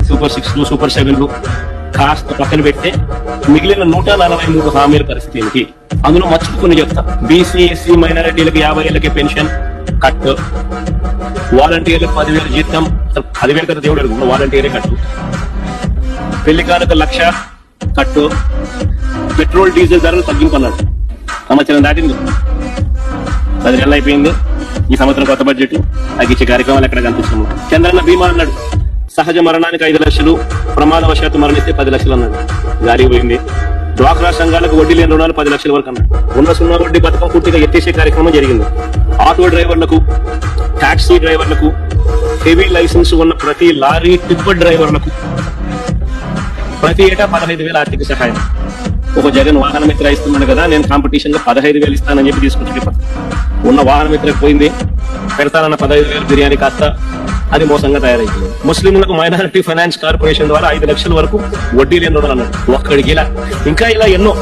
Super 6లు super 7లు కాస్త పక్కన పెడితే మిగిలిన 143 హామీల పరిస్థితి ఏంటి? అందులో మర్చిపోకుని చెప్తా. బీసీ ఎస్సీ మైనారిటీలకు 50 ఏళ్ళకి పెన్షన్ కట్, వాలంటీర్లకు 10,000 జీతం, 10,000 కదా దేవుడు అడుగు, వాలంటీరే కట్టు, పెళ్లి కానుక 1,00,000 కట్టు, పెట్రోల్ డీజిల్ ధరలు తగ్గింపు అన్నాడు. సంవత్సరం దాటింది, 10 నెలలు అయిపోయింది. ఈ సంవత్సరం కొత్త బడ్జెట్ తగ్గించే కార్యక్రమాలు ఎక్కడ కనిపిస్తున్నాం. చంద్రన్న బీమా అన్నాడు, సహజ మరణానికి 5 లక్షలు, ప్రమాదవశాత్తు మరణిస్తే 10 లక్షలు అన్నాడు. జారీ పోయింది. డ్వాక్రా సంఘాలకు వడ్డీ లేని రుణాలు 10 లక్షల వరకు అన్నాడు. ఉన్న సున్నా వడ్డీ పథకం పూర్తిగా ఎత్తేసే కార్యక్రమం జరిగింది. ఆటో డ్రైవర్లకు, టాక్సీ డ్రైవర్లకు, హెవీ లైసెన్స్ ఉన్న ప్రతి లారీ టిప్పర్ డ్రైవర్లకు ప్రతి ఏటా 15,000 ఆర్థిక సహాయం. ఒక జగన్ వాహన మిత్ర ఇస్తున్నాడు కదా, నేను కాంపిటీషన్ గా 15,000 ఇస్తానని చెప్పి తీసుకొచ్చి ఉన్న వాహన మిత్రకు పోయింది. పెడతానన్న 15,000 బిర్యానీ కాస్త అది మోసంగా తయారైంది. ముస్లింలకు మైనారిటీ ఫైనాన్స్ కార్పొరేషన్ ద్వారా 5 లక్షల వరకు వడ్డీ లేని రుణాలు అన్నాడు. ఒక్కడికి ఇలా ఇంకా ఇలా ఎన్నో.